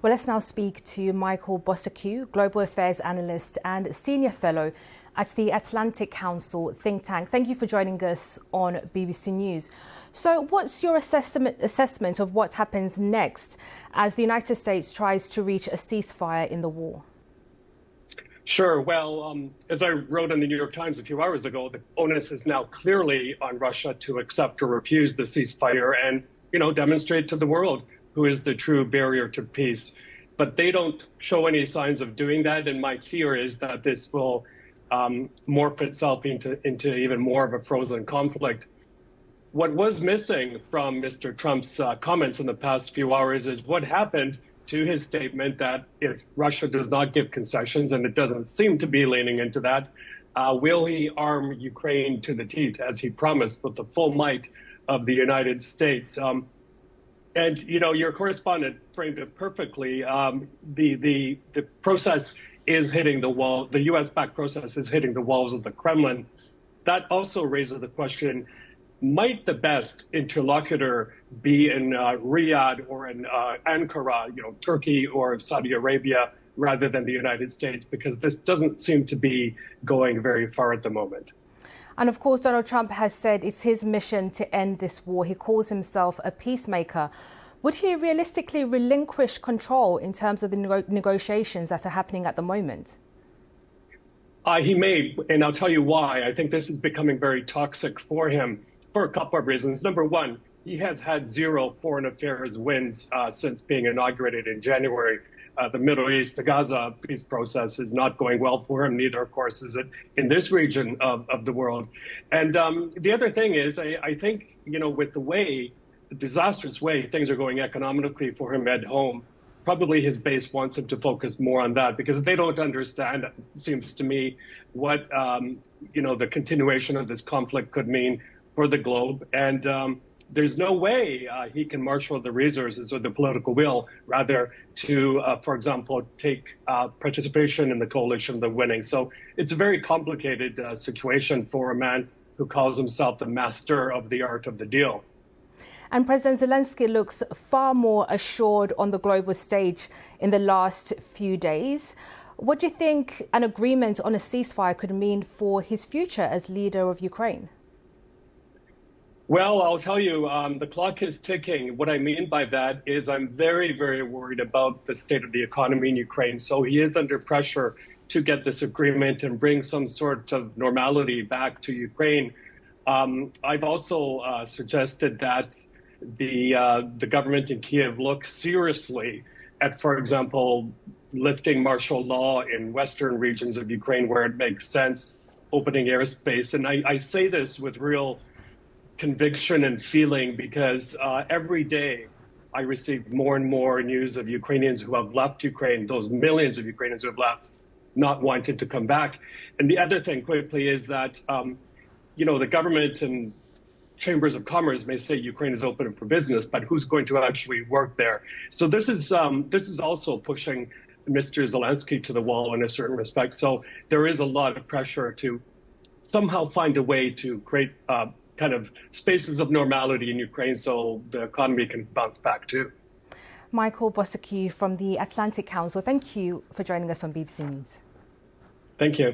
Well, let's now speak to Michael Bossacu, Global Affairs Analyst and Senior Fellow at the Atlantic Council think tank. Thank you for joining us on BBC News. So what's your assessment of what happens next as the United States tries to reach a ceasefire in the war? Sure. Well, as I wrote in the New York Times a few hours ago, the onus is now clearly on Russia to accept or refuse the ceasefire and, demonstrate to the world who is the true barrier to peace. But they don't show any signs of doing that. And my fear is that this will morph itself into even more of a frozen conflict. What was missing from Mr. Trump's comments in the past few hours is what happened to his statement that if Russia does not give concessions, and it doesn't seem to be leaning into that, will he arm Ukraine to the teeth, as he promised, with the full might of the United States? And, your correspondent framed it perfectly. The process is hitting the wall. The U.S.-backed process is hitting the walls of the Kremlin. That also raises the question, might the best interlocutor be in Riyadh or in Ankara, Turkey or Saudi Arabia, rather than the United States? Because this doesn't seem to be going very far at the moment. And of course, Donald Trump has said it's his mission to end this war. He calls himself a peacemaker. Would he realistically relinquish control in terms of the negotiations that are happening at the moment? He may, and I'll tell you why. I think this is becoming very toxic for him for a couple of reasons. Number one, he has had zero foreign affairs wins since being inaugurated in January. The Middle East, the Gaza peace process is not going well for him. Neither, of course, is it in this region of the world. And the other thing is, I think, with the disastrous way things are going economically for him at home, probably his base wants him to focus more on that because they don't understand, it seems to me, what, the continuation of this conflict could mean for the globe. And there's no way he can marshal the resources or the political will, rather to, for example, take participation in the coalition they're winning. So it's a very complicated situation for a man who calls himself the master of the art of the deal. And President Zelensky looks far more assured on the global stage in the last few days. What do you think an agreement on a ceasefire could mean for his future as leader of Ukraine? Well, I'll tell you, the clock is ticking. What I mean by that is I'm very, very worried about the state of the economy in Ukraine. So he is under pressure to get this agreement and bring some sort of normality back to Ukraine. I've also suggested that the government in Kiev look seriously at, for example, lifting martial law in western regions of Ukraine where it makes sense, opening airspace. And I say this with real conviction and feeling because every day I receive more and more news of Ukrainians who have left Ukraine, those millions of Ukrainians who have left, not wanting to come back. And the other thing quickly is that, the government and chambers of commerce may say Ukraine is open for business, but who's going to actually work there? So this is also pushing Mr. Zelensky to the wall in a certain respect. So there is a lot of pressure to somehow find a way to create kind of spaces of normality in Ukraine so the economy can bounce back too. Michael Bossacu from the Atlantic Council, thank you for joining us on BBC News. Thank you.